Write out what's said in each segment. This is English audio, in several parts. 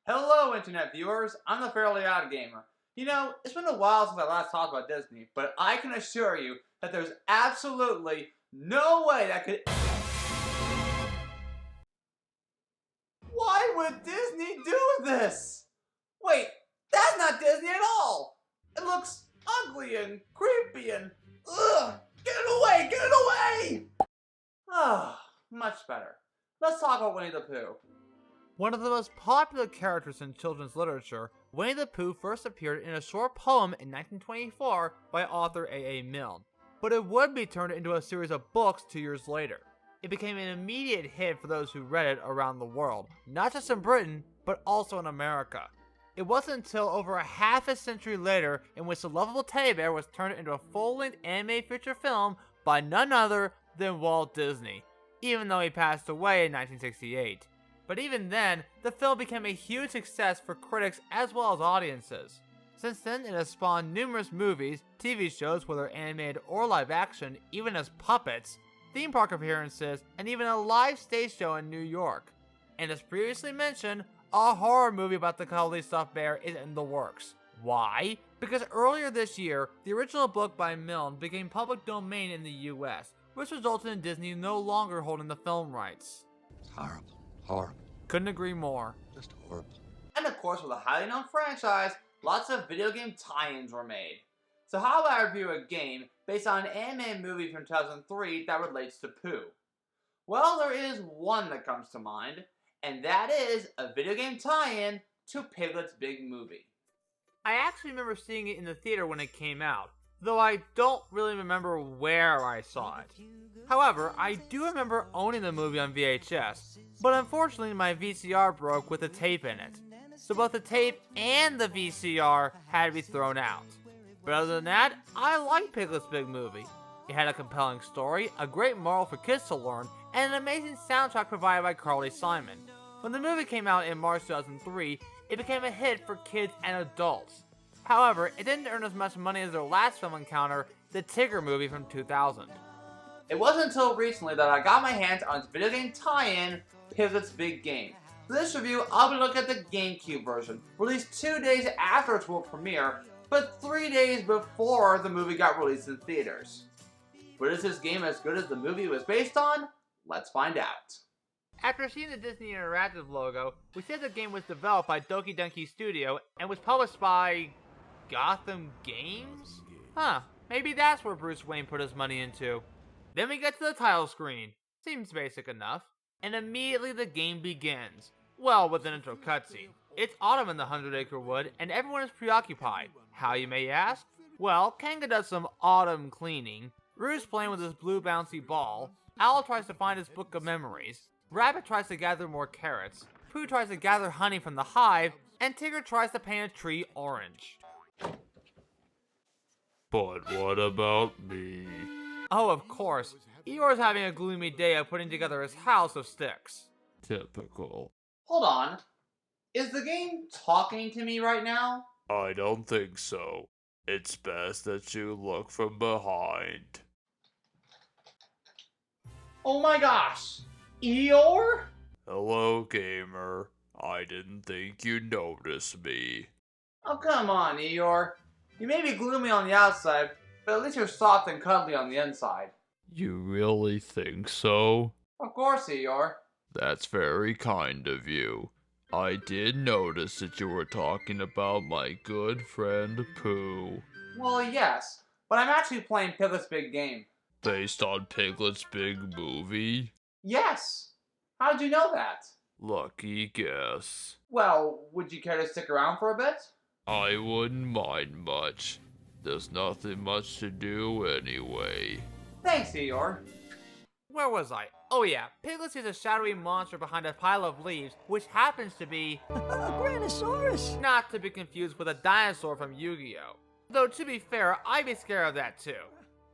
Hello, internet viewers. I'm the fairly OddGamer. You know, it's been a while since I last talked about Disney, but I can assure you that there's absolutely no way that could... Why would Disney do this? Wait, that's not Disney at all! It looks ugly and creepy and... Ugh! Get it away! Get it away! Ah, much better. Let's talk about Winnie the Pooh. One of the most popular characters in children's literature, Winnie the Pooh first appeared in a short poem in 1924 by author A.A. Milne, but it would be turned into a series of books 2 years later. It became an immediate hit for those who read it around the world, not just in Britain, but also in America. It wasn't until over a half a century later in which the lovable teddy bear was turned into a full-length animated feature film by none other than Walt Disney, even though he passed away in 1968. But even then, the film became a huge success for critics as well as audiences. Since then, it has spawned numerous movies, TV shows whether animated or live action, even as puppets, theme park appearances, and even a live stage show in New York. And as previously mentioned, a horror movie about the cuddly stuffed bear is in the works. Why? Because earlier this year, the original book by Milne became public domain in the US, which resulted in Disney no longer holding the film rights. It's horrible. Horrible. Couldn't agree more. Just horrible. And of course, with a highly known franchise, lots of video game tie-ins were made. So how about I review a game based on an animated movie from 2003 that relates to Pooh? Well, there is one that comes to mind, and that is a video game tie-in to Piglet's big movie. I actually remember seeing it in the theater when it came out, though I don't really remember where I saw it. However, I do remember owning the movie on VHS, but unfortunately my VCR broke with the tape in it. So both the tape and the VCR had to be thrown out. But other than that, I liked Piglet's big movie. It had a compelling story, a great moral for kids to learn, and an amazing soundtrack provided by Carly Simon. When the movie came out in March 2003, it became a hit for kids and adults. However, it didn't earn as much money as their last film encounter, the Tigger movie from 2000. It wasn't until recently that I got my hands on its video game tie-in, Piglet's Big Game. For this review, I'll be looking at the GameCube version, released 2 days after its world premiere, but 3 days before the movie got released in theaters. But is this game as good as the movie was based on? Let's find out. After seeing the Disney Interactive logo, we see the game was developed by Doki Donkey Studio and was published by... Gotham Games? Huh, maybe that's where Bruce Wayne put his money into. Then we get to the title screen. Seems basic enough. And immediately the game begins. Well, with an intro cutscene. It's autumn in the 100-acre wood, and everyone is preoccupied. How, you may ask? Well, Kanga does some autumn cleaning. Rue's playing with his blue bouncy ball. Owl tries to find his book of memories. Rabbit tries to gather more carrots. Pooh tries to gather honey from the hive. And Tigger tries to paint a tree orange. But what about me? Oh, of course. Eeyore's having a gloomy day of putting together his house of sticks. Typical. Hold on. Is the game talking to me right now? I don't think so. It's best that you look from behind. Oh my gosh! Eeyore? Hello, gamer. I didn't think you'd notice me. Oh, come on, Eeyore. You may be gloomy on the outside, but at least you're soft and cuddly on the inside. You really think so? Of course, Eeyore. That's very kind of you. I did notice that you were talking about my good friend Pooh. Well, yes, but I'm actually playing Piglet's Big Game. Based on Piglet's big movie? Yes! How'd you know that? Lucky guess. Well, would you care to stick around for a bit? I wouldn't mind much. There's nothing much to do anyway. Thanks, Eeyore. Where was I? Oh yeah, Piglet sees a shadowy monster behind a pile of leaves, which happens to be... A Granosaurus! Not to be confused with a dinosaur from Yu-Gi-Oh! Though to be fair, I'd be scared of that too.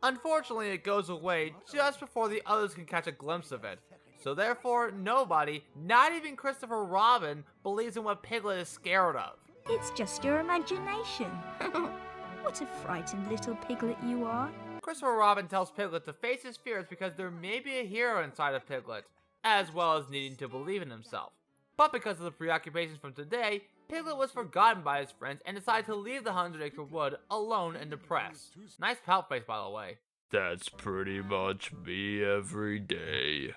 Unfortunately, it goes away just before the others can catch a glimpse of it. So therefore, nobody, not even Christopher Robin, believes in what Piglet is scared of. It's just your imagination. What a frightened little piglet you are. Christopher Robin tells Piglet to face his fears because there may be a hero inside of Piglet. as well as needing to believe in himself. But because of the preoccupations from today, Piglet was forgotten by his friends and decided to leave the 100-acre wood alone and depressed. Nice pout face, by the way. That's pretty much me every day.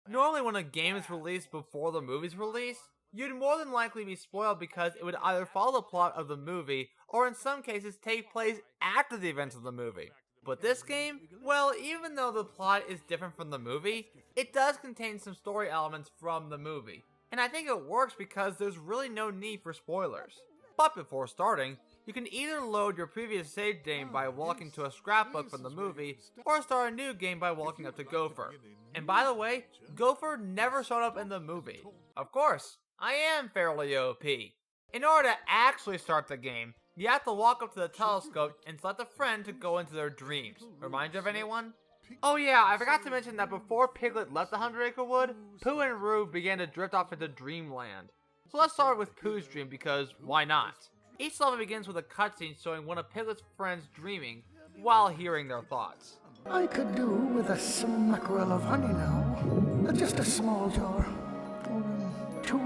Normally when a game is released before the movie's release, you'd more than likely be spoiled because it would either follow the plot of the movie or in some cases take place after the events of the movie. But this game, well, even though the plot is different from the movie, it does contain some story elements from the movie. And I think it works because there's really no need for spoilers. But before starting, you can either load your previous save game by walking to a scrapbook from the movie, or start a new game by walking up to Gopher. And by the way, Gopher never showed up in the movie. Of course, I am fairly OP. In order to actually start the game, you have to walk up to the telescope and select a friend to go into their dreams. Remind you of anyone? Oh yeah, I forgot to mention that before Piglet left the 100-acre wood, Pooh and Roo began to drift off into dreamland. So let's start with Pooh's dream because why not? Each level begins with a cutscene showing one of Piglet's friends dreaming while hearing their thoughts. I could do with a smackerel of honey now. Just a small jar. 2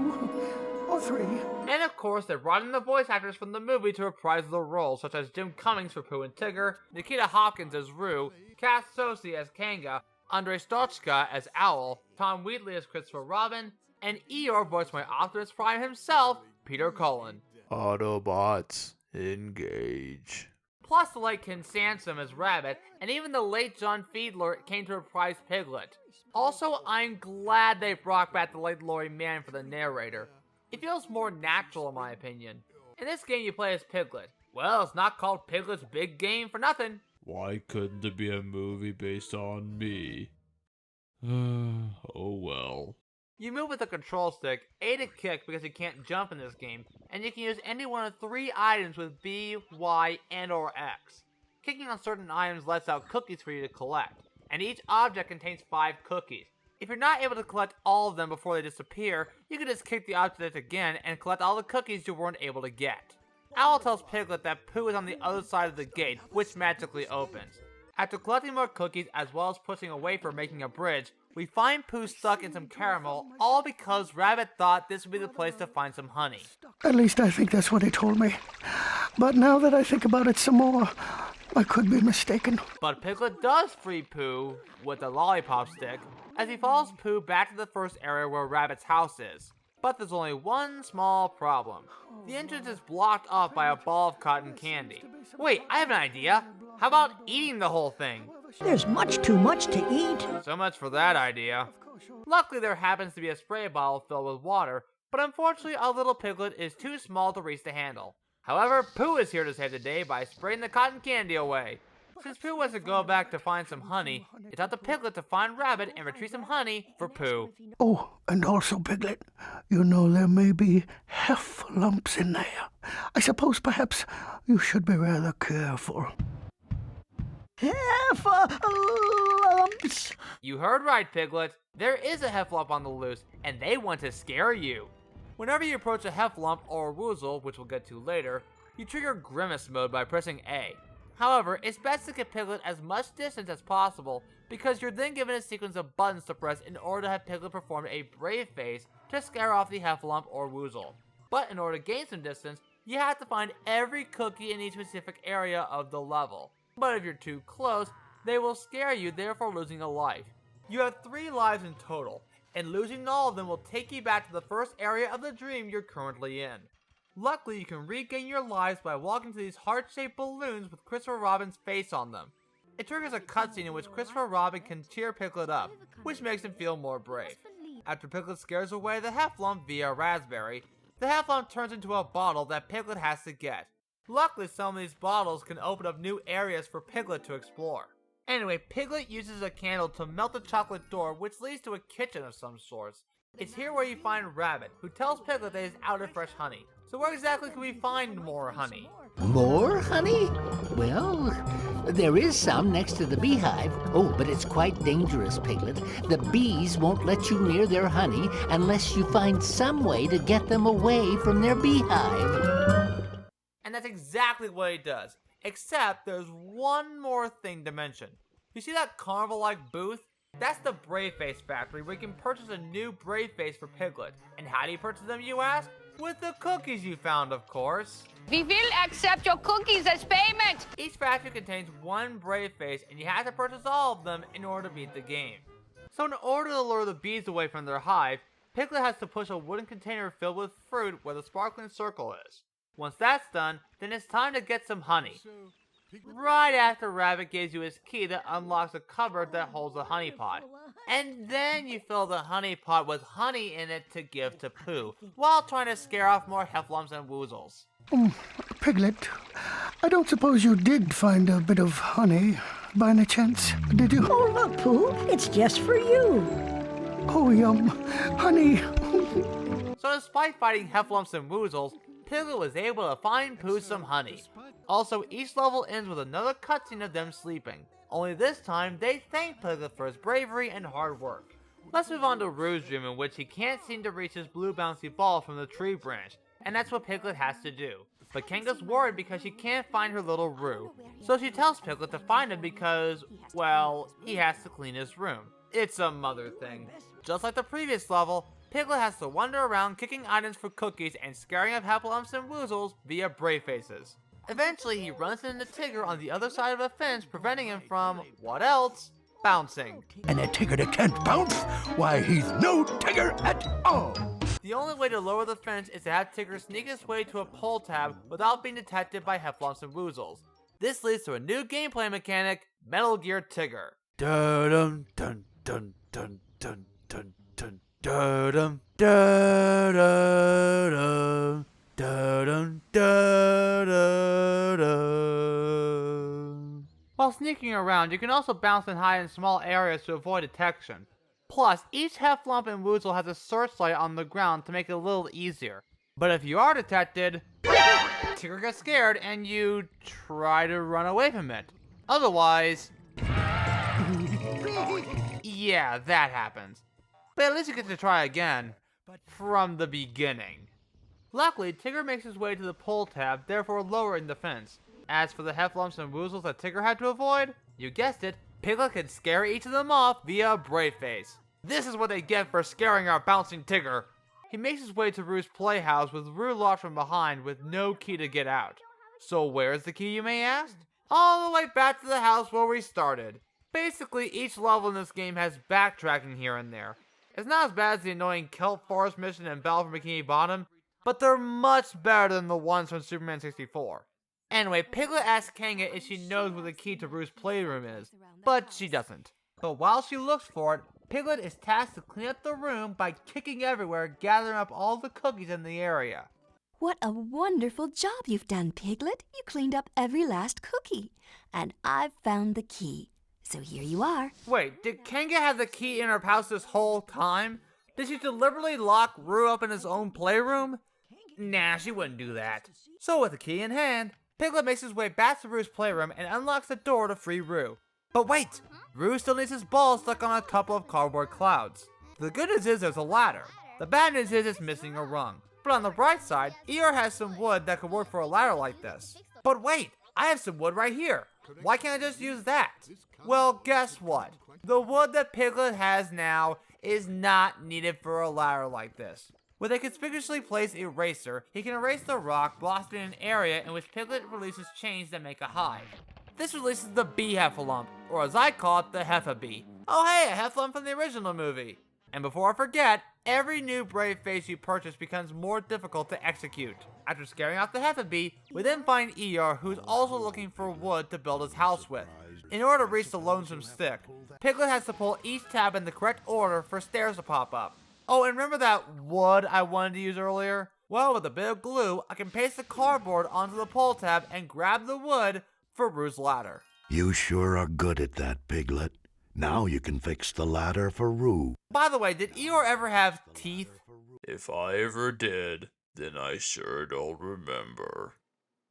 or 3. And of course, they brought in the voice actors from the movie to reprise the roles, such as Jim Cummings for Pooh and Tigger, Nikita Hopkins as Roo, Cass Sosi as Kanga, Andrei Stochka as Owl, Tom Wheatley as Christopher Robin, and Eeyore voiced by Optimus Prime himself, Peter Cullen. Autobots, engage. Plus the late Ken Sansom as Rabbit, and even the late John Fiedler came to reprise Piglet. Also, I'm glad they brought back the late Laurie Mann for the narrator. It feels more natural in my opinion. In this game you play as Piglet. Well, it's not called Piglet's Big Game for nothing. Why couldn't there be a movie based on me? Oh well. You move with the control stick, A to kick because you can't jump in this game, and you can use any one of 3 items with B, Y, and or X. Kicking on certain items lets out cookies for you to collect, and each object contains 5 cookies. If you're not able to collect all of them before they disappear, you can just kick the object again and collect all the cookies you weren't able to get. Owl tells Piglet that Pooh is on the other side of the gate, which magically opens. After collecting more cookies as well as pushing away for making a bridge, we find Pooh stuck in some caramel, all because Rabbit thought this would be the place to find some honey. At least I think that's what he told me. But now that I think about it some more, I could be mistaken. But Piglet does free Pooh with a lollipop stick, as he follows Pooh back to the first area where Rabbit's house is. But there's only one small problem. The entrance is blocked off by a ball of cotton candy. Wait, I have an idea. How about eating the whole thing? There's much too much to eat. So much for that idea. Luckily there happens to be a spray bottle filled with water, but unfortunately our little Piglet is too small to reach the handle. However, Pooh is here to save the day by spraying the cotton candy away. Since Pooh wants to go back to find some honey, it's up to Piglet to find Rabbit and retrieve some honey for Pooh. Oh, and also, Piglet, you know there may be heffalumps in there. I suppose perhaps you should be rather careful. Heffalumps! You heard right, Piglet. There is a heffalump on the loose, and they want to scare you. Whenever you approach a heffalump or a woozle, which we'll get to later, you trigger Grimace mode by pressing A. However, it's best to get Piglet as much distance as possible, because you're then given a sequence of buttons to press in order to have Piglet perform a brave face to scare off the heffalump or woozle. But in order to gain some distance, you have to find every cookie in each specific area of the level. But if you're too close, they will scare you, therefore losing a life. You have 3 lives in total, and losing all of them will take you back to the first area of the dream you're currently in. Luckily, you can regain your lives by walking to these heart-shaped balloons with Christopher Robin's face on them. It triggers a cutscene in which Christopher Robin can cheer Piglet up, which makes him feel more brave. After Piglet scares away the heffalump via raspberry, the heffalump turns into a bottle that Piglet has to get. Luckily, some of these bottles can open up new areas for Piglet to explore. Anyway, Piglet uses a candle to melt the chocolate door, which leads to a kitchen of some sorts. It's here where you find Rabbit, who tells Piglet that he's out of fresh honey. So where exactly can we find more honey? More honey? Well, there is some next to the beehive. Oh, but it's quite dangerous, Piglet. The bees won't let you near their honey unless you find some way to get them away from their beehive. And that's exactly what he does. Except there's one more thing to mention. You see that carnival-like booth? That's the Brave Face factory where you can purchase a new Brave Face for Piglet. And how do you purchase them, you ask? With the cookies you found, of course. We will accept your cookies as payment. Each factory contains one Brave Face, and you have to purchase all of them in order to beat the game. So in order to lure the bees away from their hive, Piglet has to push a wooden container filled with fruit where the sparkling circle is. Once that's done, then it's time to get some honey. Right after Rabbit gives you his key that unlocks a cupboard that holds a honey pot. And then you fill the honey pot with honey in it to give to Pooh, while trying to scare off more heffalumps and woozles. Piglet, I don't suppose you did find a bit of honey by any chance, did you? Oh, look, Pooh, it's just for you. Oh, yum. Honey. So despite fighting heffalumps and woozles, Piglet was able to find Pooh some honey. Also, each level ends with another cutscene of them sleeping. Only this time, they thank Piglet for his bravery and hard work. Let's move on to Rue's dream, in which he can't seem to reach his blue bouncy ball from the tree branch, and that's what Piglet has to do. But Kanga's worried because she can't find her little Rue. So she tells Piglet to find him because, well, he has to clean his room. It's a mother thing. Just like the previous level, Piglet has to wander around kicking items for cookies and scaring off heffalumps and woozles via brave faces. Eventually, he runs into Tigger on the other side of a fence, preventing him from, what else? Bouncing. And a Tigger that can't bounce? Why, he's no Tigger at all. The only way to lower the fence is to have Tigger sneak his way to a pull tab without being detected by heffalumps and woozles. This leads to a new gameplay mechanic, Metal Gear Tigger. Dun dun dun dun dun dun dun dun dun dun dun dun. While sneaking around, you can also bounce and hide in small areas to avoid detection. Plus, each heffalump and woozle has a searchlight on the ground to make it a little easier. But if you are detected, Tigger gets scared and you try to run away from it. Otherwise, yeah, that happens. But at least you get to try again, from the beginning. Luckily, Tigger makes his way to the pull tab, therefore lowering the fence. As for the heffalumps and woozles that Tigger had to avoid, you guessed it, Piglet can scare each of them off via Brave Face. This is what they get for scaring our bouncing Tigger. He makes his way to Rue's playhouse with Rue locked from behind with no key to get out. So where's the key, you may ask? All the way back to the house where we started. Basically, each level in this game has backtracking here and there. It's not as bad as the annoying Kelp Forest mission and Battle for Bikini Bottom, but they're much better than the ones from Superman 64. Anyway, Piglet asks Kanga if she knows where the key to Rue's playroom is, but she doesn't. But while she looks for it, Piglet is tasked to clean up the room by kicking everywhere, gathering up all the cookies in the area. What a wonderful job you've done, Piglet. You cleaned up every last cookie. And I've found the key. So here you are. Wait, did Kanga have the key in her house this whole time? Did she deliberately lock Rue up in his own playroom? Nah, she wouldn't do that. So with the key in hand, Piglet makes his way back to Rue's playroom and unlocks the door to free Rue. But wait! Rue still needs his ball stuck on a couple of cardboard clouds. The good news is there's a ladder. The bad news is it's missing a rung. But on the bright side, Eeyore has some wood that could work for a ladder like this. But wait! I have some wood right here. Why can't I just use that? Well, guess what? The wood that Piglet has now is not needed for a ladder like this. With a conspicuously placed eraser, he can erase the rock, blocking an area in which Piglet releases chains that make a hive. This releases the bee heffalump, or as I call it, the heffa bee. Oh hey, a heffalump from the original movie. And before I forget, every new brave face you purchase becomes more difficult to execute. After scaring off the heffa bee, we then find Eeyore, who's also looking for wood to build his house with. In order to reach the lonesome stick, Piglet has to pull each tab in the correct order for stairs to pop up. Oh, and remember that wood I wanted to use earlier? Well, with a bit of glue, I can paste the cardboard onto the pull tab and grab the wood for Rue's ladder. You sure are good at that, Piglet. Now you can fix the ladder for Rue. By the way, did Eeyore ever have teeth? If I ever did, then I sure don't remember.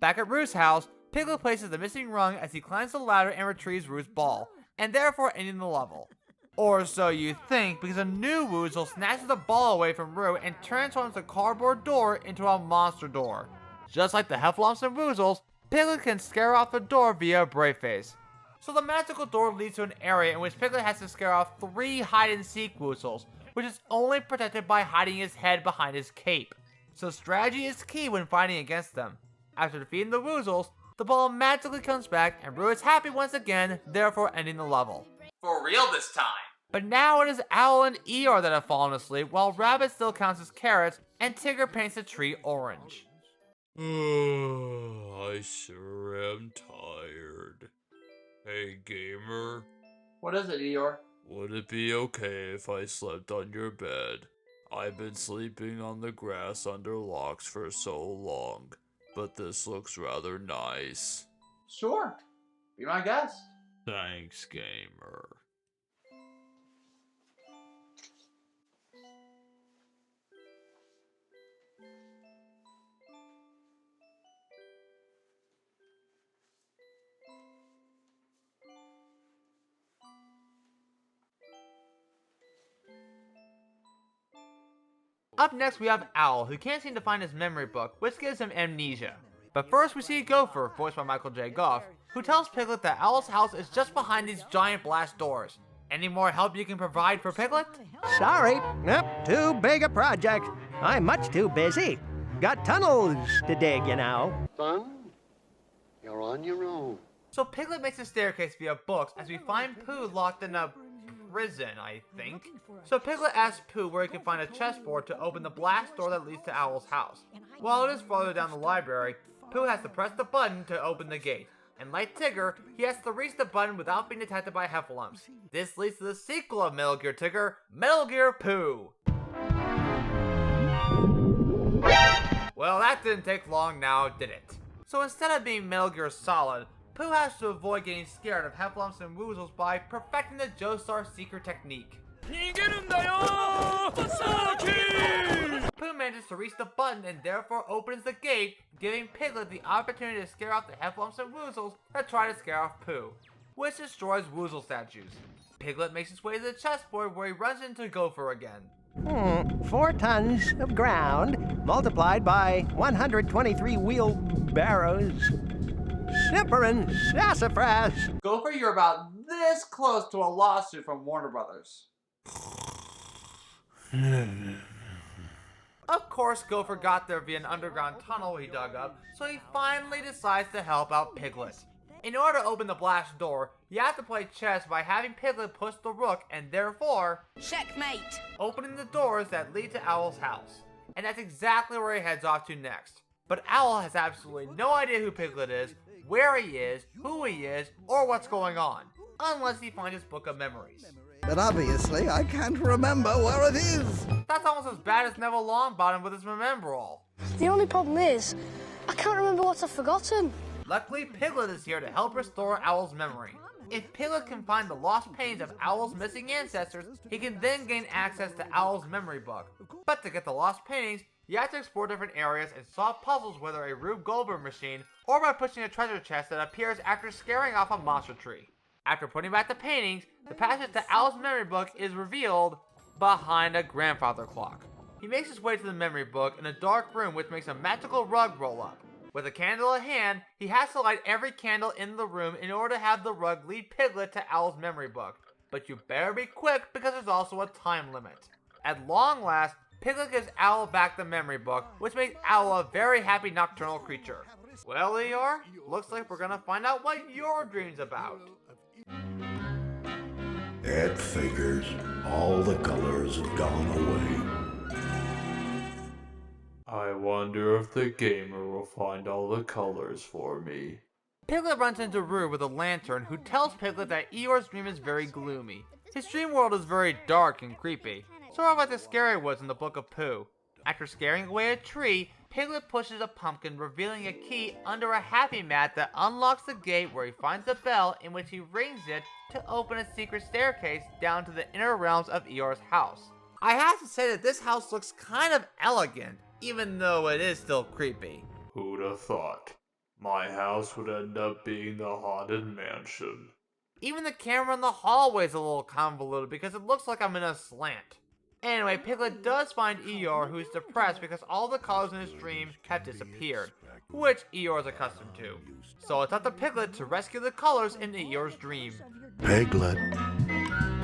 Back at Rue's house, Piglet places the missing rung as he climbs the ladder and retrieves Rue's ball, and therefore ending the level. Or so you think, because a new woozle snatches the ball away from Rue and transforms the cardboard door into a monster door. Just like the heffalumps and woozles, Piglet can scare off the door via Brave Face. So the magical door leads to an area in which Piglet has to scare off 3 hide-and-seek woozles, which is only protected by hiding his head behind his cape. So strategy is key when fighting against them. After defeating the woozles, the ball magically comes back and Roo is happy once again, therefore ending the level. For real this time! But now it is Owl and Eeyore that have fallen asleep, while Rabbit still counts his carrots and Tigger paints the tree orange. I sure am tired. Hey, gamer. What is it, Eeyore? Would it be okay if I slept on your bed? I've been sleeping on the grass under locks for so long, but this looks rather nice. Sure. Be my guest. Thanks, gamer. Up next we have Owl, who can't seem to find his memory book, which gives him amnesia. But first we see Gopher, voiced by Michael J. Goff, who tells Piglet that Owl's house is just behind these giant blast doors. Any more help you can provide for Piglet? Sorry, nope, too big a project. I'm much too busy. Got tunnels to dig, you know. Son, you're on your own. So Piglet makes a staircase via books as we find Pooh locked in a prison, I think. So Piglet asks Pooh where he can find a chessboard to open the blast door that leads to Owl's house. While it is farther down the library, Pooh has to press the button to open the gate. And like Tigger, he has to reach the button without being detected by heffalumps. This leads to the sequel of Metal Gear Tigger, Metal Gear Pooh. Well, that didn't take long now, did it? So instead of being Metal Gear Solid, Pooh has to avoid getting scared of heffalumps and woozles by perfecting the Joestar secret technique. Pooh manages to reach the button and therefore opens the gate, giving Piglet the opportunity to scare off the heffalumps and woozles that try to scare off Pooh, which destroys woozle statues. Piglet makes his way to the chessboard where he runs into Gopher again. 4 tons of ground multiplied by 123 wheelbarrows. Simperin' sassafras. Gopher, you're about this close to a lawsuit from Warner Brothers. Of course, Gopher got there via an underground tunnel he dug up, so he finally decides to help out Piglet. In order to open the blast door, you have to play chess by having Piglet push the rook and therefore Checkmate. opening the doors that lead to Owl's house. And that's exactly where he heads off to next. But Owl has absolutely no idea who Piglet is, where he is, who he is, or what's going on, unless he finds his book of memories. But obviously, I can't remember where it is. That's almost as bad as Neville Longbottom with his Remember-All. The only problem is, I can't remember what I've forgotten. Luckily, Piglet is here to help restore Owl's memory. If Piglet can find the lost paintings of Owl's missing ancestors, he can then gain access to Owl's memory book. But to get the lost paintings, you have to explore different areas and solve puzzles, whether a Rube Goldberg machine or by pushing a treasure chest that appears after scaring off a monster tree. After putting back the paintings, the passage to Owl's memory book is revealed behind a grandfather clock. He makes his way to the memory book in a dark room which makes a magical rug roll up. With a candle at hand, he has to light every candle in the room in order to have the rug lead Piglet to Owl's memory book. But you better be quick because there's also a time limit. At long last, Piglet gives Owl back the memory book, which makes Owl a very happy nocturnal creature. Well, Eeyore, looks like we're gonna find out what your dream's about. It figures. All the colors have gone away. I wonder if the gamer will find all the colors for me. Piglet runs into Roo with a lantern, who tells Piglet that Eeyore's dream is very gloomy. His dream world is very dark and creepy, sort of like the scary woods in the Book of Pooh. After scaring away a tree, Piglet pushes a pumpkin, revealing a key under a happy mat that unlocks the gate where he finds a bell in which he rings it to open a secret staircase down to the inner realms of Eeyore's house. I have to say that this house looks kind of elegant, even though it is still creepy. Who'd have thought? My house would end up being the haunted mansion. Even the camera in the hallway is a little convoluted because it looks like I'm in a slant. Anyway, Piglet does find Eeyore, who is depressed because all the colors in his dream have disappeared. which Eeyore is accustomed to. So it's up to Piglet to rescue the colors in Eeyore's dream. Piglet,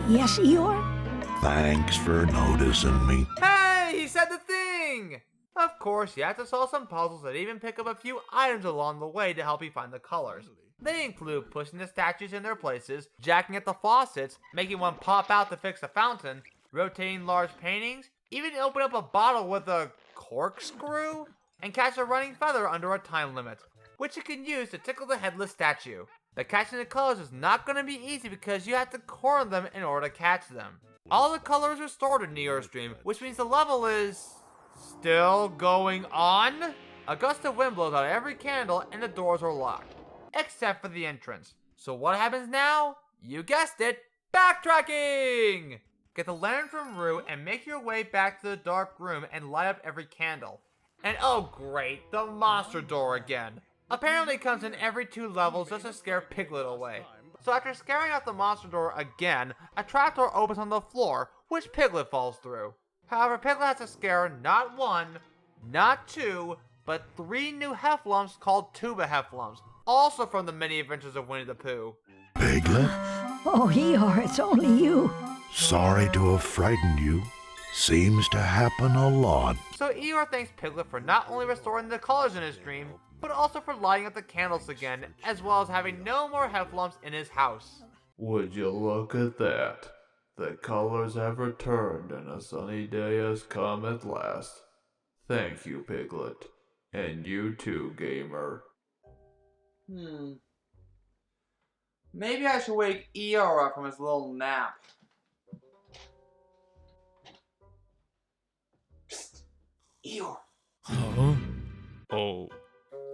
Yes, Eeyore? thanks for noticing me. Hey, he said the thing! Of course, you have to solve some puzzles and even pick up a few items along the way to help you find the colors. They include pushing the statues in their places, jacking at the faucets, making one pop out to fix the fountain, rotating large paintings, even open up a bottle with a corkscrew, and catch a running feather under a time limit, which you can use to tickle the headless statue. But catching the colors is not going to be easy because you have to corner them in order to catch them. All the colors are stored in Eeyore's dream, which means the level is still going on? A gust of wind blows out every candle and the doors are locked, except for the entrance. So what happens now? You guessed it, backtracking! Get the lantern from Roo and make your way back to the dark room and light up every candle. And oh great, the monster door again. Apparently it comes in every 2 levels just to scare Piglet away. So after scaring out the monster door again, a trapdoor opens on the floor, which Piglet falls through. However, Piglet has to scare not 1, not 2, but 3 new heffalumps called tuba heffalumps, also from the many adventures of Winnie the Pooh. Piglet, Oh, Eeyore, it's only you. sorry to have frightened you. Seems to happen a lot. So Eeyore thanks Piglet for not only restoring the colors in his dream, but also for lighting up the candles again, as well as having no more heffalumps in his house. Would you look at that? The colors have returned and a sunny day has come at last. Thank you, Piglet. And you too, gamer. Maybe I should wake Eeyore up from his little nap. Psst! Eeyore! Huh? Oh,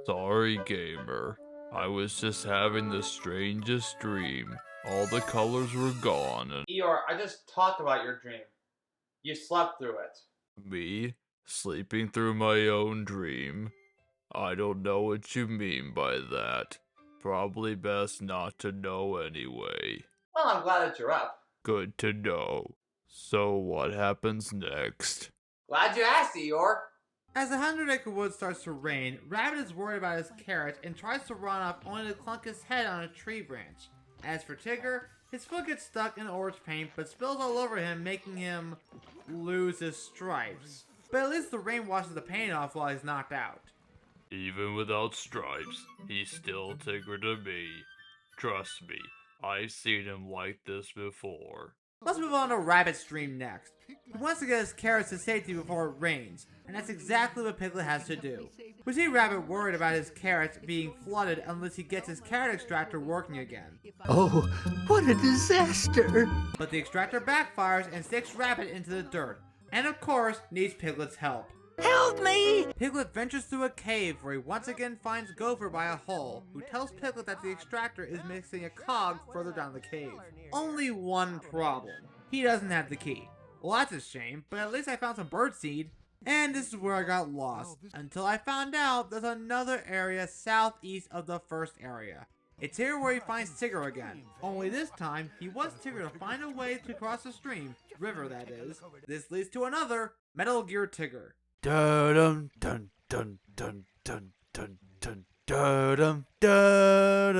sorry, gamer. I was just having the strangest dream. All the colors were gone and Eeyore, I just talked about your dream. You slept through it. me sleeping through my own dream. I don't know what you mean by that. Probably best not to know anyway. Well, I'm glad that you're up. Good to know. So what happens next? Glad you asked, Eeyore. As the 100-acre wood starts to rain, Rabbit is worried about his carrot and tries to run off only to clunk his head on a tree branch. As for Tigger, his foot gets stuck in orange paint but spills all over him, making him lose his stripes. But at least the rain washes the paint off while he's knocked out. Even without stripes, he's still Tigger to me. Trust me, I've seen him like this before. Let's move on to Rabbit's dream next. He wants to get his carrots to safety before it rains, and that's exactly what Piglet has to do. We see Rabbit worried about his carrots being flooded unless he gets his carrot extractor working again. Oh, what a disaster! But the extractor backfires and sticks Rabbit into the dirt, and of course needs Piglet's help. Help me! Piglet ventures through a cave where he once again finds Gopher by a hole, who tells Piglet that the extractor is missing a cog further down the cave. Only one problem. He doesn't have the key. Well, that's a shame, but at least I found some birdseed. And this is where I got lost, until I found out there's another area southeast of the first area. It's here where he finds Tigger again, only this time he wants Tigger to find a way to cross the stream, river that is. This leads to another Metal Gear Tigger. Dun dun dun dun dun dun dun dun dun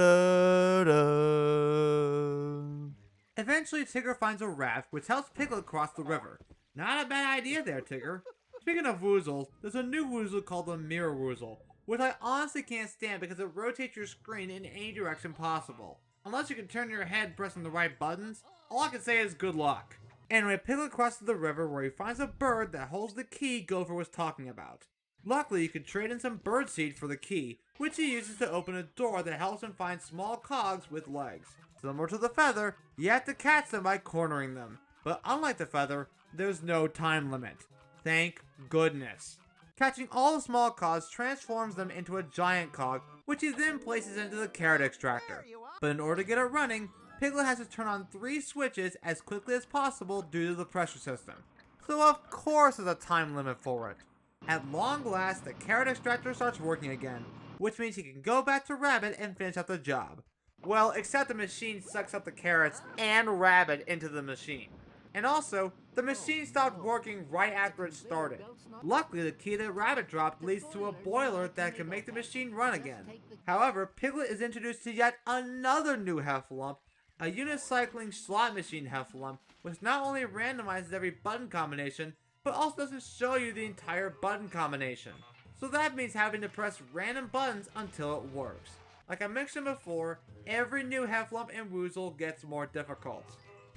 dun. Eventually Tigger finds a raft which helps Piglet cross the river. Not a bad idea there, Tigger. Speaking of woozles, there's a new woozle called the Mirror Woozle, which I honestly can't stand because it rotates your screen in any direction possible. Unless you can turn your head pressing the right buttons, all I can say is good luck. Anyway, Piglet crosses the river where he finds a bird that holds the key Gopher was talking about. Luckily, you can trade in some birdseed for the key, which he uses to open a door that helps him find small cogs with legs. Similar to the feather, you have to catch them by cornering them. But unlike the feather, there's no time limit. Thank goodness. Catching all the small cogs transforms them into a giant cog, which he then places into the carrot extractor. But in order to get it running, Piglet has to turn on 3 switches as quickly as possible due to the pressure system. So of course there's a time limit for it. At long last, the carrot extractor starts working again, which means he can go back to Rabbit and finish up the job. Well, except the machine sucks up the carrots and Rabbit into the machine. And also, the machine stopped working right after it started. Luckily, the key that Rabbit dropped leads to a boiler that can make the machine run again. However, Piglet is introduced to yet another new Heffalump, a unicycling slot machine Heffalump, which not only randomizes every button combination, but also doesn't show you the entire button combination. So that means having to press random buttons until it works. Like I mentioned before, every new Heffalump and Woozle gets more difficult.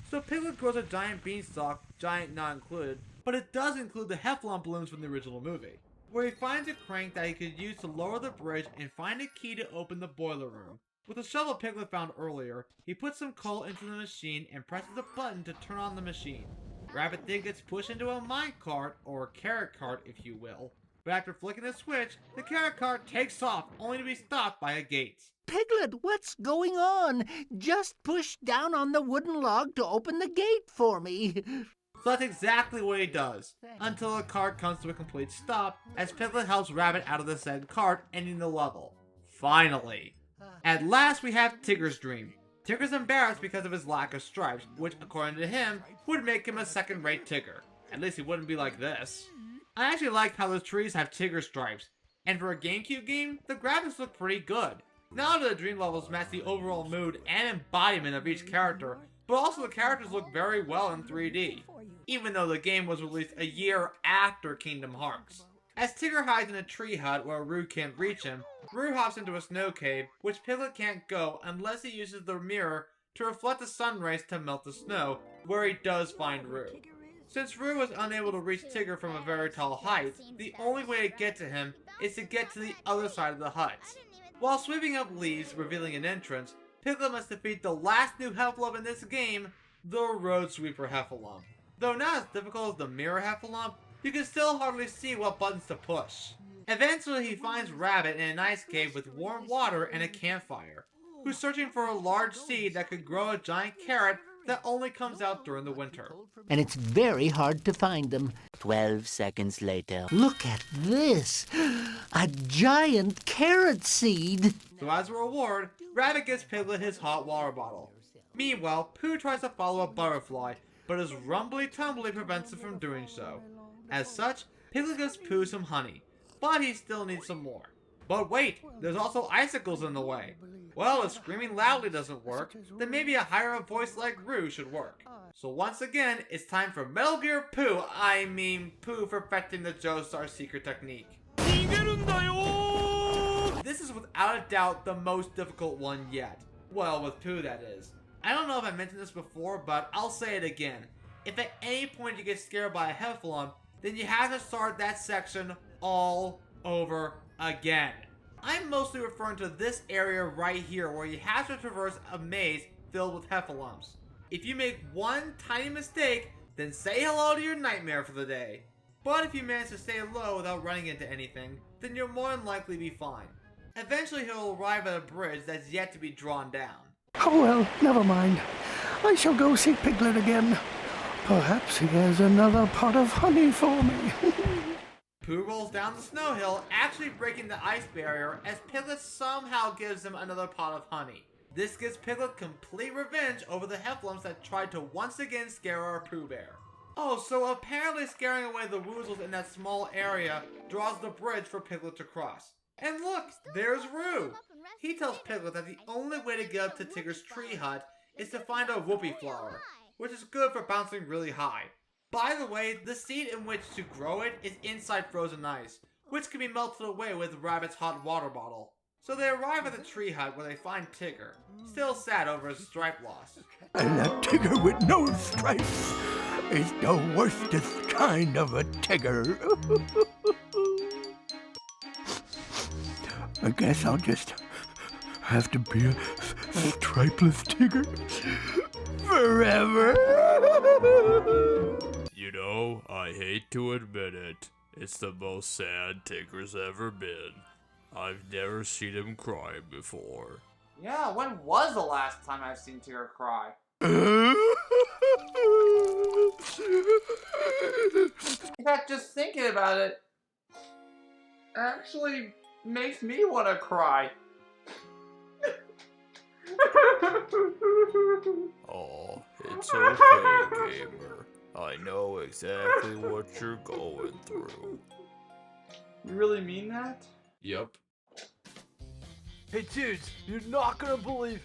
So Piglet grows a giant beanstalk, giant not included, but it does include the Heffalump balloons from the original movie, where he finds a crank that he could use to lower the bridge and find a key to open the boiler room. With the shovel Piglet found earlier, he puts some coal into the machine and presses a button to turn on the machine. Rabbit then gets pushed into a mine cart, or carrot cart if you will, but after flicking the switch, the carrot cart takes off only to be stopped by a gate. Piglet, what's going on? Just push down on the wooden log to open the gate for me. So that's exactly what he does, until the cart comes to a complete stop, as Piglet helps Rabbit out of the said cart, ending the level. Finally! At last we have Tigger's dream. Tigger's embarrassed because of his lack of stripes, which, according to him, would make him a second-rate Tigger. At least he wouldn't be like this. I actually like how the trees have Tigger stripes, and for a GameCube game, the graphics look pretty good. Not only do the dream levels match the overall mood and embodiment of each character, but also the characters look very well in 3D, even though the game was released a year after Kingdom Hearts. As Tigger hides in a tree hut where Roo can't reach him, Roo hops into a snow cave, which Piglet can't go unless he uses the mirror to reflect the sun rays to melt the snow, where he does find Roo. Since Roo was unable to reach Tigger from a very tall height, the only way to get to him is to get to the other side of the hut. While sweeping up leaves, revealing an entrance, Piglet must defeat the last new Heffalump in this game, the Road Sweeper Heffalump. Though not as difficult as the Mirror Heffalump, you can still hardly see what buttons to push. Eventually he finds Rabbit in an ice cave with warm water and a campfire, who's searching for a large seed that could grow a giant carrot that only comes out during the winter. And it's very hard to find them. 12 seconds later. Look at this! A giant carrot seed! So as a reward, Rabbit gives Piglet his hot water bottle. Meanwhile, Pooh tries to follow a butterfly, but his rumbly-tumbly prevents him from doing so. As such, Piglet gives Pooh some honey, but he still needs some more. But wait, there's also icicles in the way. Well, if screaming loudly doesn't work, then maybe a higher voice like Roo should work. So once again, it's time for Metal Gear Pooh, Pooh perfecting the Joestar secret technique. This is without a doubt the most difficult one yet. Well, with Pooh that is. I don't know if I mentioned this before, but I'll say it again. If at any point you get scared by a Heffalump, then you have to start that section all over again. I'm mostly referring to this area right here where you have to traverse a maze filled with Heffalumps. If you make one tiny mistake, then say hello to your nightmare for the day. But if you manage to stay low without running into anything, then you'll more than likely be fine. Eventually he'll arrive at a bridge that's yet to be drawn down. Oh well, never mind. I shall go see Piglet again. Perhaps he has another pot of honey for me. Pooh rolls down the snow hill, actually breaking the ice barrier, as Piglet somehow gives him another pot of honey. This gives Piglet complete revenge over the Heffalumps that tried to once again scare our Pooh Bear. Oh, so apparently scaring away the Woozles in that small area draws the bridge for Piglet to cross. And look, there's Roo! He tells Piglet that the only way to get up to Tigger's tree hut is to find a whoopee flower, which is good for bouncing really high. By the way, the seed in which to grow it is inside frozen ice, which can be melted away with Rabbit's hot water bottle. So they arrive at the tree hut where they find Tigger, still sad over his stripe loss. And that Tigger with no stripes is the worstest kind of a Tigger. I guess I'll just have to be a stripeless Tigger forever. You know, I hate to admit it, it's the most sad Tigger's ever been. I've never seen him cry before. Yeah, when was the last time I've seen Tigger cry? In fact, just thinking about it actually makes me want to cry. Oh, it's okay, gamer. I know exactly what you're going through. You really mean that? Yep. Hey dudes, you're not gonna believe...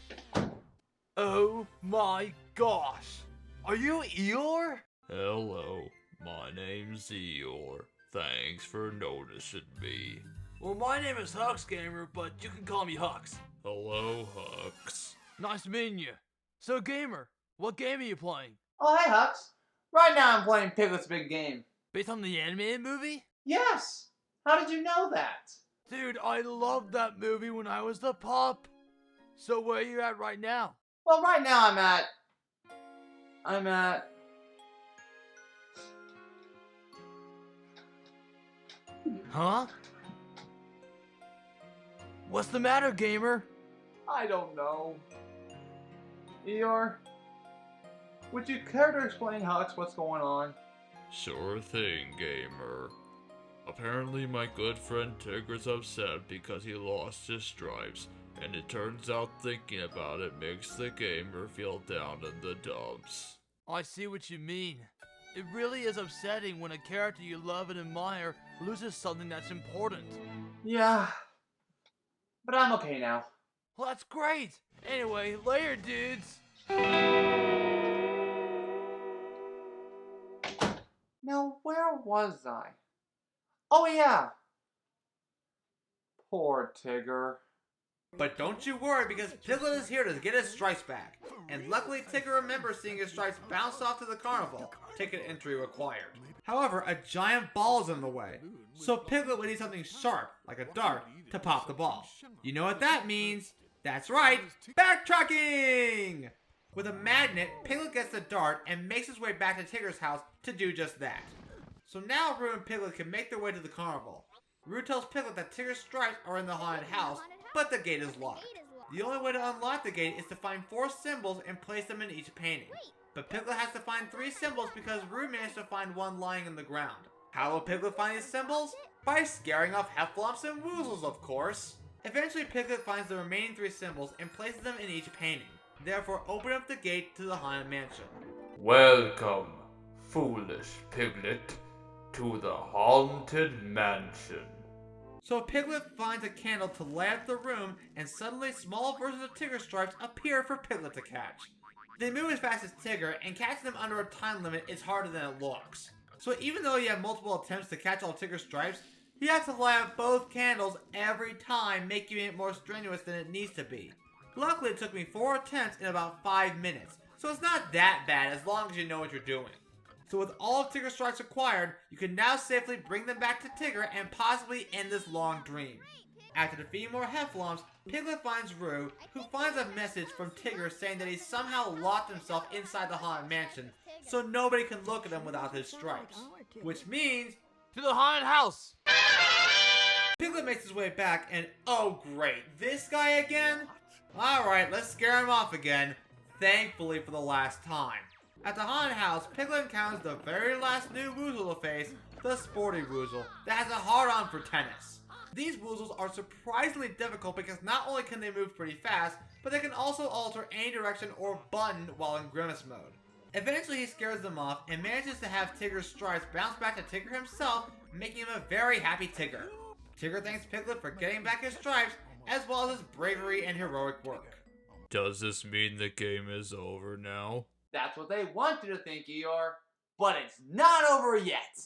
Oh my gosh! Are you Eeyore? Hello, my name's Eeyore. Thanks for noticing me. Well, my name is OddGamer, but you can call me Hux. Hello, Hux. Nice meeting you. So, Gamer, what game are you playing? Oh, hey, Hux. Right now I'm playing Piglet's Big Game. Based on the animated movie? Yes! How did you know that? Dude, I loved that movie when I was the pup. So where are you at right now? Well, right now I'm at... Huh? What's the matter, Gamer? I don't know. Eeyore, would you care to explain, Hux, what's going on? Sure thing, Gamer. Apparently my good friend Tigger's upset because he lost his stripes, and it turns out thinking about it makes the gamer feel down in the dumps. I see what you mean. It really is upsetting when a character you love and admire loses something that's important. Yeah, but I'm okay now. Well, that's great! Anyway, later, dudes! Now, where was I? Oh yeah! Poor Tigger. But don't you worry, because Piglet is here to get his stripes back. And luckily Tigger remembers seeing his stripes bounce off to the carnival. Ticket entry required. However, a giant ball is in the way. So Piglet would need something sharp, like a dart, to pop the ball. You know what that means? That's right, backtracking! With a magnet, Piglet gets the dart and makes his way back to Tigger's house to do just that. So now Roo and Piglet can make their way to the carnival. Roo tells Piglet that Tigger's stripes are in the haunted house, but the gate is locked. The only way to unlock the gate is to find 4 symbols and place them in each painting. But Piglet has to find 3 symbols because Roo managed to find 1 lying in the ground. How will Piglet find these symbols? By scaring off heffalumps and woozles, of course. Eventually Piglet finds the remaining 3 symbols and places them in each painting, therefore opening up the gate to the haunted mansion. Welcome, foolish Piglet, to the haunted mansion. So Piglet finds a candle to light up the room, and suddenly small versions of Tigger stripes appear for Piglet to catch. They move as fast as Tigger, and catching them under a time limit is harder than it looks. So even though you have multiple attempts to catch all Tigger stripes, you have to light up both candles every time, making it more strenuous than it needs to be. Luckily it took me 4 attempts in about 5 minutes, so it's not that bad as long as you know what you're doing. So with all of Tigger's stripes acquired, you can now safely bring them back to Tigger and possibly end this long dream. After defeating more heffalumps, Piglet finds Roo, who finds a message from Tigger saying that he somehow locked himself inside the haunted mansion, so nobody can look at him without his stripes. Which means, to the haunted house! Piglet makes his way back and oh great, this guy again? Alright, let's scare him off again, thankfully for the last time. At the haunted house, Piglet encounters the very last new woozle to face, the sporty woozle, that has a hard-on for tennis. These woozles are surprisingly difficult because not only can they move pretty fast, but they can also alter any direction or button while in grimace mode. Eventually he scares them off and manages to have Tigger's stripes bounce back to Tigger himself, making him a very happy Tigger. Tigger thanks Piglet for getting back his stripes, as well as his bravery and heroic work. Does this mean the game is over now? That's what they want you to think, Eeyore, but it's not over yet!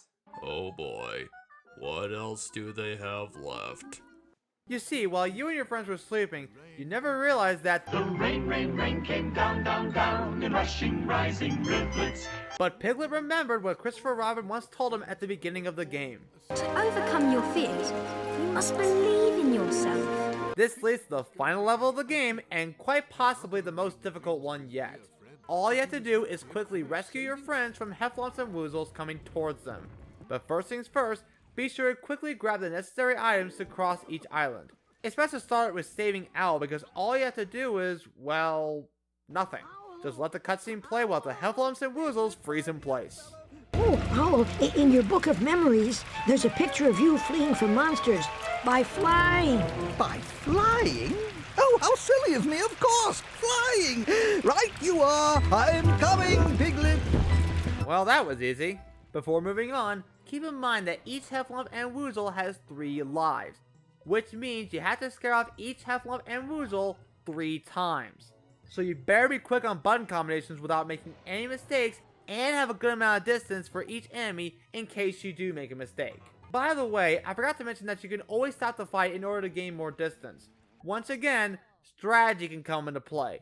Oh boy, what else do they have left? You see, while you and your friends were sleeping, you never realized that the rain came down in rushing, rising rivulets. But Piglet remembered what Christopher Robin once told him at the beginning of the game. To overcome your fears, you must believe in yourself. This leads to the final level of the game, and quite possibly the most difficult one yet. All you have to do is quickly rescue your friends from heffalumps and woozles coming towards them. But first things first, be sure to quickly grab the necessary items to cross each island. It's best to start with saving Owl because all you have to do is, well, nothing. Just let the cutscene play while the heffalumps and woozles freeze in place. Oh, Owl, in your book of memories, there's a picture of you fleeing from monsters by flying. By flying? Oh, how silly of me, of course! Flying! Right you are! I'm coming, Piglet! Well, that was easy. Before moving on, keep in mind that each Heffalump and Woozle has 3 lives, which means you have to scare off each Heffalump and Woozle 3 times. So you better be quick on button combinations without making any mistakes, and have a good amount of distance for each enemy in case you do make a mistake. By the way, I forgot to mention that you can always stop the fight in order to gain more distance. Once again, strategy can come into play.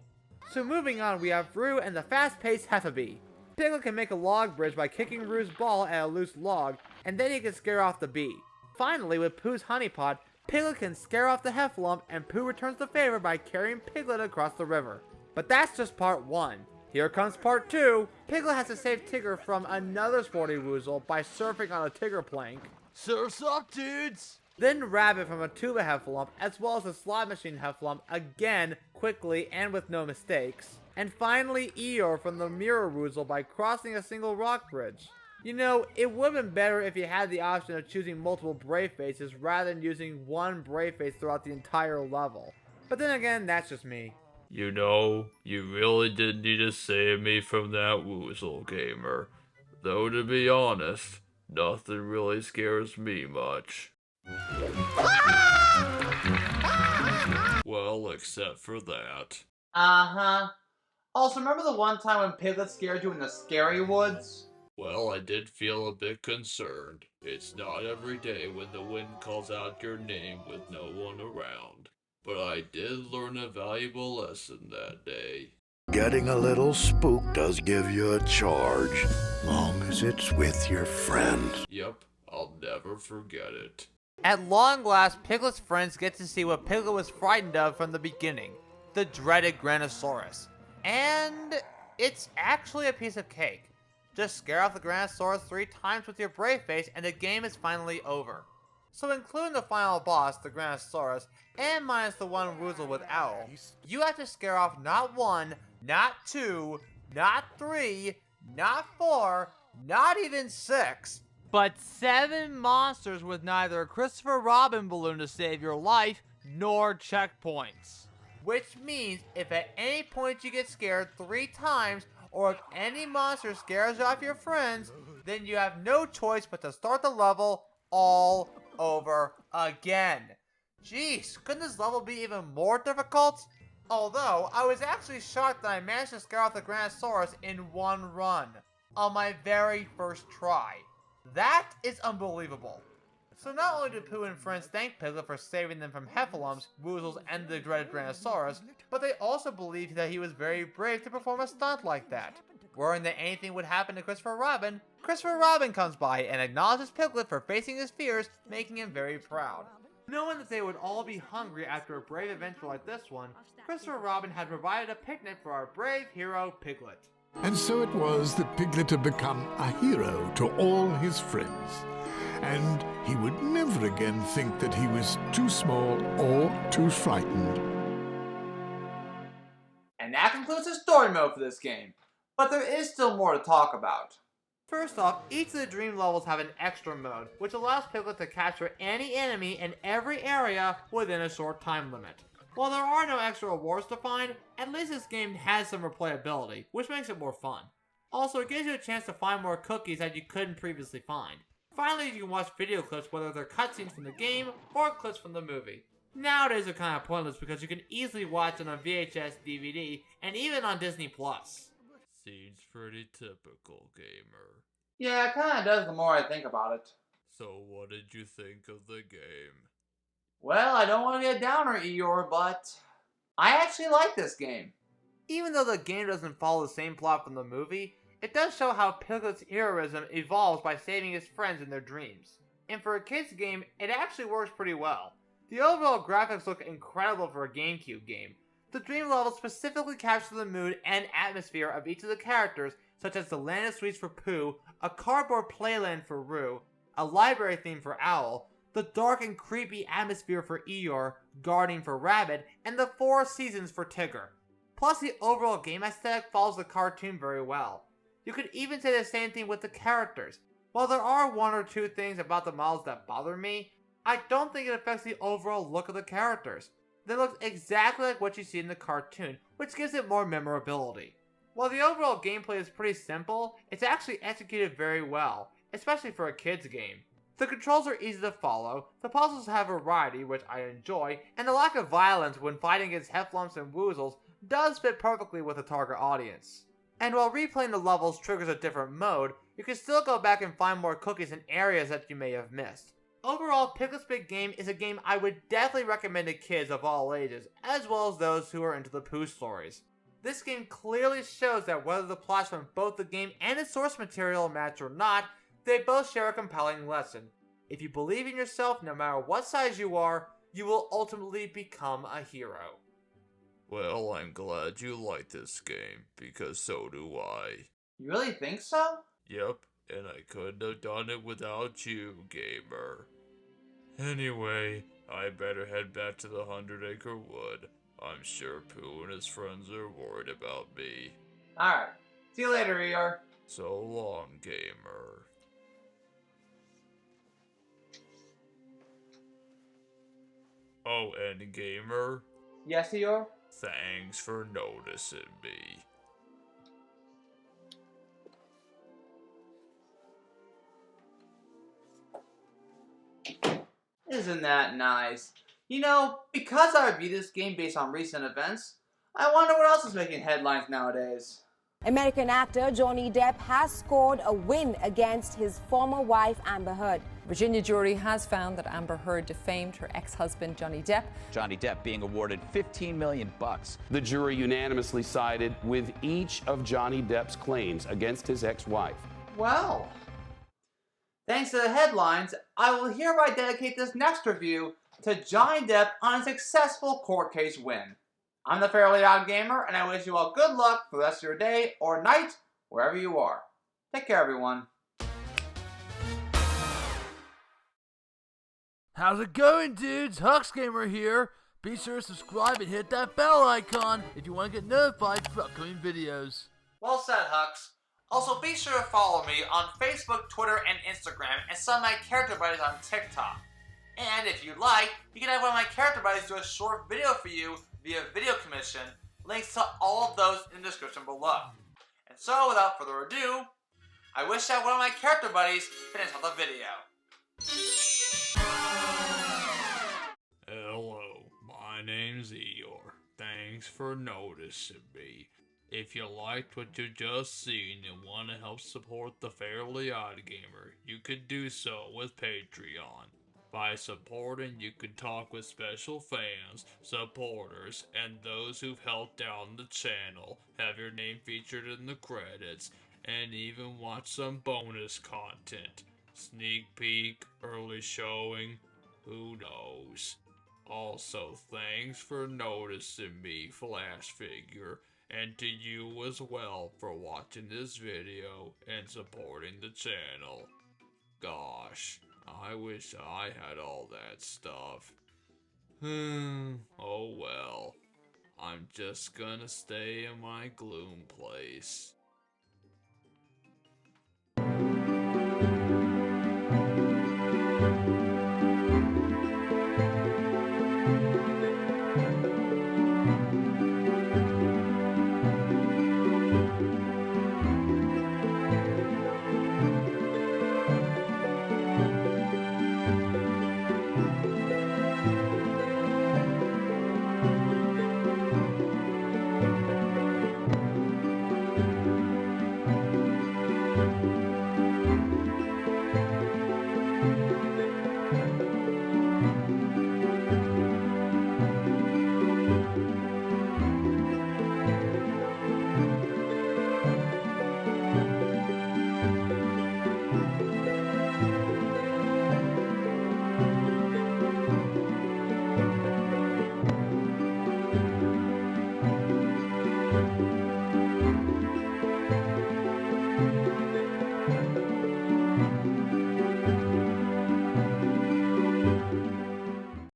So moving on, we have Roo and the fast-paced Heffabee. Piglet can make a log bridge by kicking Roo's ball at a loose log, and then he can scare off the bee. Finally, with Pooh's honey pot, Piglet can scare off the Heffalump, and Pooh returns the favor by carrying Piglet across the river. But that's just part 1. Here comes part 2. Piglet has to save Tigger from another sporty Woozle by surfing on a Tigger plank. Surf's up, dudes! Then Rabbit from a Tuba Heffalump, as well as a Slot Machine Heffalump, again, quickly and with no mistakes. And finally Eeyore from the Mirror Woozle by crossing a single rock bridge. You know, it would have been better if you had the option of choosing multiple Brave Faces rather than using one Brave Face throughout the entire level. But then again, that's just me. You know, you really did need to save me from that Woozle, gamer. Though to be honest, nothing really scares me much. Well, except for that. Uh-huh. Also, remember the one time when Piglet scared you in the scary woods? Well, I did feel a bit concerned. It's not every day when the wind calls out your name with no one around. But I did learn a valuable lesson that day. Getting a little spooked does give you a charge, long as it's with your friends. Yep, I'll never forget it. At long last, Piglet's friends get to see what Piglet was frightened of from the beginning. The dreaded Granosaurus. And it's actually a piece of cake. Just scare off the Granosaurus 3 times with your Brave Face and the game is finally over. So including the final boss, the Granosaurus, and minus the one Woozle with Owl, you have to scare off not 1, not 2, not 3, not 4, not even 6, but 7 monsters with neither a Christopher Robin balloon to save your life, nor checkpoints. Which means if at any point you get scared 3 times, or if any monster scares off your friends, then you have no choice but to start the level all over again. Jeez, couldn't this level be even more difficult? Although, I was actually shocked that I managed to scare off the Granosaurus in 1 run, on my very first try. That is unbelievable. So not only did Pooh and friends thank Piglet for saving them from Heffalumps, Woozles, and the dreaded Granosaurus, but they also believed that he was very brave to perform a stunt like that. Worrying that anything would happen to Christopher Robin comes by and acknowledges Piglet for facing his fears, making him very proud. Knowing that they would all be hungry after a brave adventure like this one, Christopher Robin had provided a picnic for our brave hero, Piglet. And so it was that Piglet had become a hero to all his friends. And he would never again think that he was too small or too frightened. And that concludes the story mode for this game. But there is still more to talk about. First off, each of the dream levels have an extra mode, which allows Piglet to capture any enemy in every area within a short time limit. While there are no extra rewards to find, at least this game has some replayability, which makes it more fun. Also, it gives you a chance to find more cookies that you couldn't previously find. Finally, you can watch video clips, whether they're cutscenes from the game or clips from the movie. Nowadays they're kind of pointless because you can easily watch it on VHS, DVD, and even on Disney+. Seems pretty typical, gamer. Yeah, it kinda does the more I think about it. So what did you think of the game? Well, I don't want to be a downer, Eeyore, but I actually like this game. Even though the game doesn't follow the same plot from the movie, it does show how Piglet's heroism evolves by saving his friends in their dreams. And for a kids game, it actually works pretty well. The overall graphics look incredible for a GameCube game. The dream levels specifically capture the mood and atmosphere of each of the characters, such as the Land of Sweets for Pooh, a cardboard playland for Roo, a library theme for Owl, the dark and creepy atmosphere for Eeyore, gardening for Rabbit, and the 4 seasons for Tigger. Plus, the overall game aesthetic follows the cartoon very well. You could even say the same thing with the characters. While there are 1 or 2 things about the models that bother me, I don't think it affects the overall look of the characters. They look exactly like what you see in the cartoon, which gives it more memorability. While the overall gameplay is pretty simple, it's actually executed very well, especially for a kid's game. The controls are easy to follow, the puzzles have variety, which I enjoy, and the lack of violence when fighting against heffalumps and woozles does fit perfectly with the target audience. And while replaying the levels triggers a different mode, you can still go back and find more cookies in areas that you may have missed. Overall, Piglet's Big Game is a game I would definitely recommend to kids of all ages, as well as those who are into the Pooh stories. This game clearly shows that whether the plots from both the game and its source material match or not, they both share a compelling lesson. If you believe in yourself, no matter what size you are, you will ultimately become a hero. Well, I'm glad you like this game, because so do I. You really think so? Yep, and I couldn't have done it without you, gamer. Anyway, I better head back to the 100-acre wood. I'm sure Pooh and his friends are worried about me. Alright, see you later, Eeyore. So long, gamer. Oh, and gamer? Yes, Eeyore? Thanks for noticing me. Isn't that nice? You know, because I review this game based on recent events, I wonder what else is making headlines nowadays. American actor Johnny Depp has scored a win against his former wife Amber Heard. Virginia jury has found that Amber Heard defamed her ex-husband Johnny Depp. Johnny Depp being awarded $15 million. The jury unanimously sided with each of Johnny Depp's claims against his ex-wife. Well, thanks to the headlines, I will hereby dedicate this next review to Johnny Depp on a successful court case win. I'm the Fairly Odd Gamer, and I wish you all good luck for the rest of your day or night, wherever you are. Take care, everyone. How's it going, dudes? OddGamer here. Be sure to subscribe and hit that bell icon if you want to get notified for upcoming videos. Well said, Hux. Also, be sure to follow me on Facebook, Twitter, and Instagram, and some of my character buddies on TikTok. And if you'd like, you can have one of my character buddies do a short video for you via video commission. Links to all of those in the description below. And so, without further ado, I wish that one of my character buddies finished off the video. Hello, my name's Eeyore. Thanks for noticing me. If you liked what you just seen and want to help support the Fairly Odd Gamer, you could do so with Patreon. By supporting, you can talk with special fans, supporters, and those who've helped down the channel, have your name featured in the credits, and even watch some bonus content. Sneak peek, early showing, who knows. Also, thanks for noticing me, Flash Figure, and to you as well for watching this video and supporting the channel. Gosh, I wish I had all that stuff. Oh well. I'm just gonna stay in my gloom place.